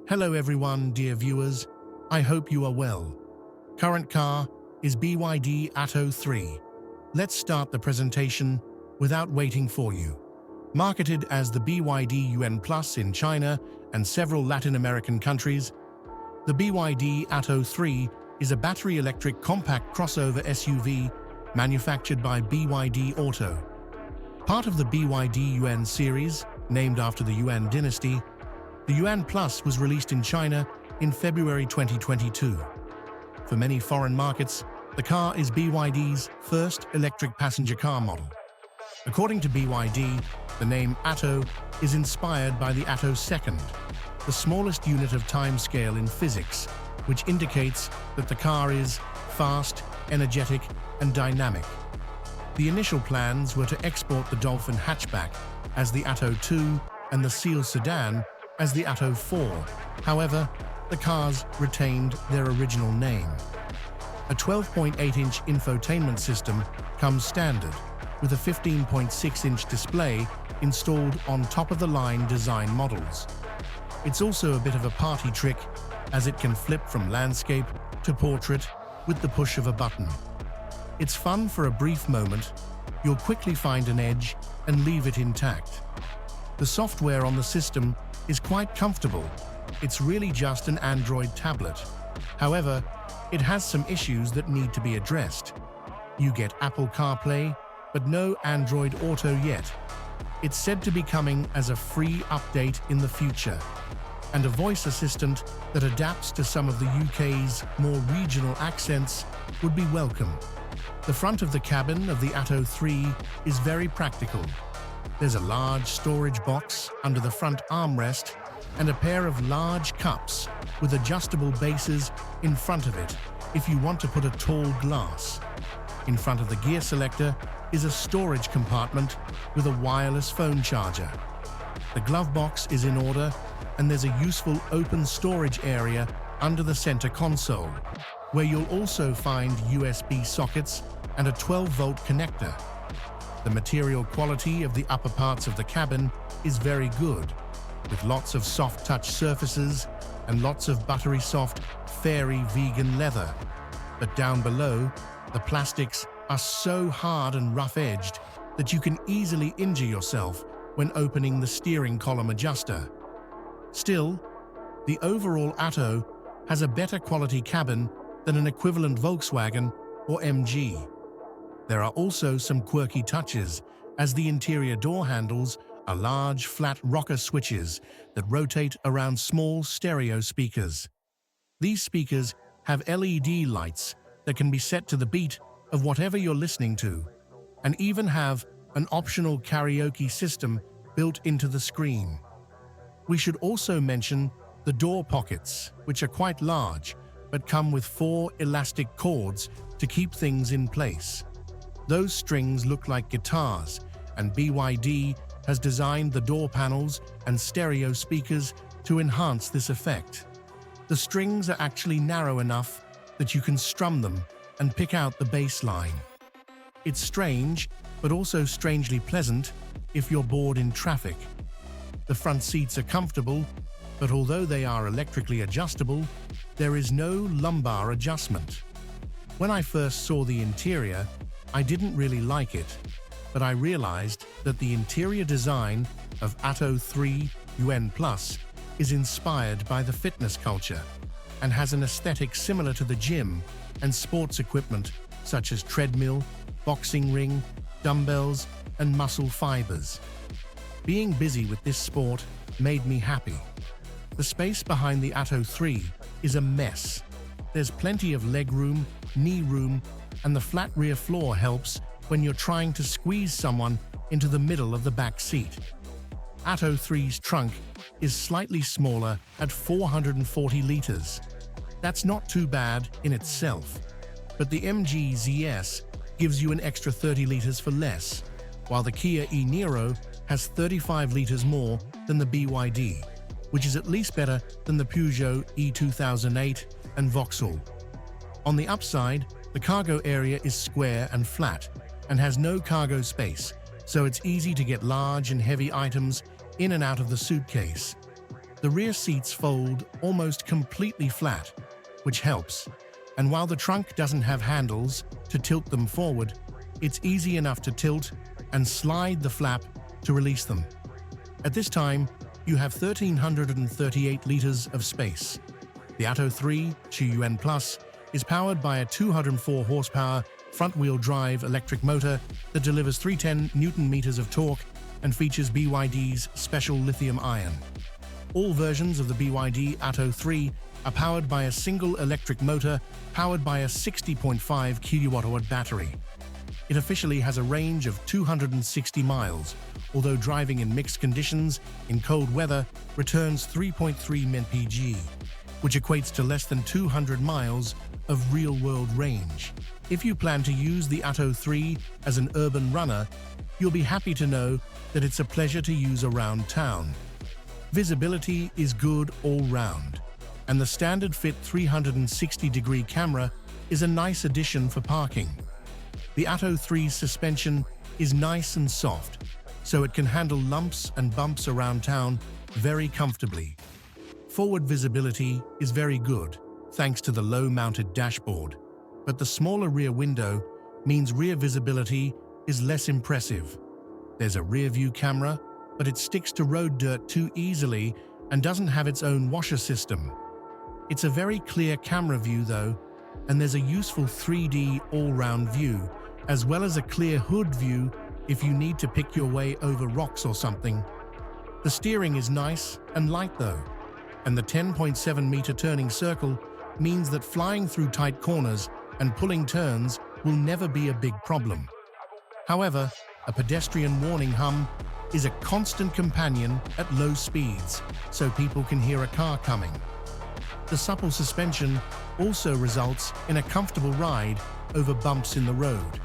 Hello everyone, dear viewers. I hope you are well. Current car is BYD Atto 3. Let's start the presentation without waiting for you. Marketed as the BYD UN Plus in China and several Latin American countries, the BYD Atto 3 is a battery electric compact crossover SUV manufactured by BYD Auto. Part of the BYD UN series, named after the Yuan dynasty, the Yuan Plus was released in China in February 2022. For many foreign markets, the car is BYD's first electric passenger car model. According to BYD, the name Atto is inspired by the attosecond, the smallest unit of time scale in physics, which indicates that the car is fast, energetic, and dynamic. The initial plans were to export the Dolphin hatchback as the Atto 2 and the Seal sedan as the Atto 4. However, the cars retained their original name. A 12.8-inch infotainment system comes standard, with a 15.6-inch display installed on top-of-the-line design models. It's also a bit of a party trick, as it can flip from landscape to portrait with the push of a button. It's fun for a brief moment. You'll quickly find an edge and leave it intact. The software on the system is quite comfortable. It's really just an Android tablet. However, it has some issues that need to be addressed. You get Apple CarPlay, but no Android Auto yet. It's said to be coming as a free update in the future, and a voice assistant that adapts to some of the UK's more regional accents would be welcome. The front of the cabin of the Atto 3 is very practical. There's a large storage box under the front armrest and a pair of large cups with adjustable bases in front of it if you want to put a tall glass. In front of the gear selector is a storage compartment with a wireless phone charger. The glove box is in order, and there's a useful open storage area under the center console, where you'll also find USB sockets and a 12-volt connector. The material quality of the upper parts of the cabin is very good, with lots of soft touch surfaces and lots of buttery soft, fairy vegan leather. But down below, the plastics are so hard and rough-edged that you can easily injure yourself when opening the steering column adjuster. Still, the overall Atto has a better quality cabin than an equivalent Volkswagen or MG. There are also some quirky touches, as the interior door handles are large, flat rocker switches that rotate around small stereo speakers. These speakers have LED lights that can be set to the beat of whatever you're listening to, and even have an optional karaoke system built into the screen. We should also mention the door pockets, which are quite large, but come with 4 elastic cords to keep things in place. Those strings look like guitars, and BYD has designed the door panels and stereo speakers to enhance this effect. The strings are actually narrow enough that you can strum them and pick out the bass line. It's strange, but also strangely pleasant if you're bored in traffic. The front seats are comfortable, but although they are electrically adjustable, there is no lumbar adjustment. When I first saw the interior, I didn't really like it, but I realized that the interior design of Atto 3 UN Plus is inspired by the fitness culture and has an aesthetic similar to the gym and sports equipment such as treadmill, boxing ring, dumbbells, and muscle fibers. Being busy with this sport made me happy. The space behind the Atto 3 is a mess. There's plenty of leg room, knee room, and the flat rear floor helps when you're trying to squeeze someone into the middle of the back seat. Atto 3's trunk is slightly smaller at 440 liters. That's not too bad in itself, but the MG ZS gives you an extra 30 liters for less, while the Kia e-Niro has 35 liters more than the BYD, which is at least better than the Peugeot E2008 and Vauxhall. On the upside, the cargo area is square and flat and has no cargo space, so it's easy to get large and heavy items in and out of the suitcase. The rear seats fold almost completely flat, which helps. And while the trunk doesn't have handles to tilt them forward, it's easy enough to tilt and slide the flap to release them. At this time, you have 1,338 liters of space. The Atto 3 CUN Plus is powered by a 204 horsepower front-wheel drive electric motor that delivers 310 Newton-meters of torque and features BYD's special lithium ion. All versions of the BYD Atto 3 are powered by a single electric motor powered by a 60.5 kWh battery. It officially has a range of 260 miles, although driving in mixed conditions in cold weather returns 3.3 mpg, which equates to less than 200 miles of real-world range. If you plan to use the Atto 3 as an urban runner, you'll be happy to know that it's a pleasure to use around town. Visibility is good all round, and the standard fit 360-degree camera is a nice addition for parking. The Atto 3's suspension is nice and soft, so it can handle lumps and bumps around town very comfortably. Forward visibility is very good, thanks to the low-mounted dashboard, but the smaller rear window means rear visibility is less impressive. There's a rear-view camera, but it sticks to road dirt too easily and doesn't have its own washer system. It's a very clear camera view though, and there's a useful 3D all-round view, as well as a clear hood view if you need to pick your way over rocks or something. The steering is nice and light though, and the 10.7-meter turning circle means that flying through tight corners and pulling turns will never be a big problem. However, a pedestrian warning hum is a constant companion at low speeds, so people can hear a car coming. The supple suspension also results in a comfortable ride over bumps in the road.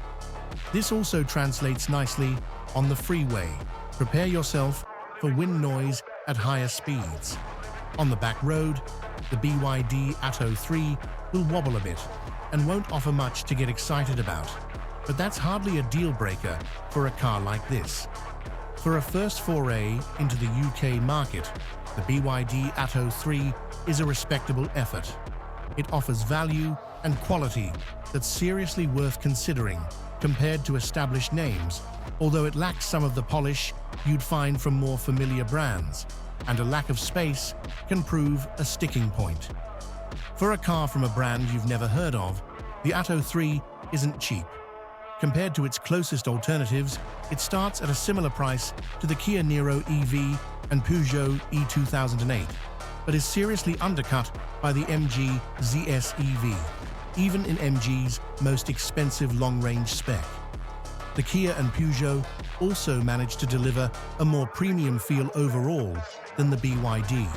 This also translates nicely on the freeway. Prepare yourself for wind noise at higher speeds. On the back road, the BYD Atto 3 will wobble a bit and won't offer much to get excited about, but that's hardly a deal breaker for a car like this. For a first foray into the UK market, the BYD Atto 3 is a respectable effort. It offers value and quality that's seriously worth considering compared to established names, although it lacks some of the polish you'd find from more familiar brands, and a lack of space can prove a sticking point. For a car from a brand you've never heard of, the Atto 3 isn't cheap. Compared to its closest alternatives, it starts at a similar price to the Kia Niro EV and Peugeot E2008, but is seriously undercut by the MG ZS EV, even in MG's most expensive long-range spec. The Kia and Peugeot also managed to deliver a more premium feel overall than the BYD.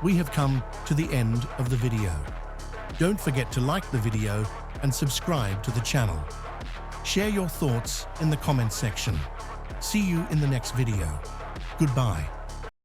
We have come to the end of the video. Don't forget to like the video and subscribe to the channel. Share your thoughts in the comments section. See you in the next video. Goodbye.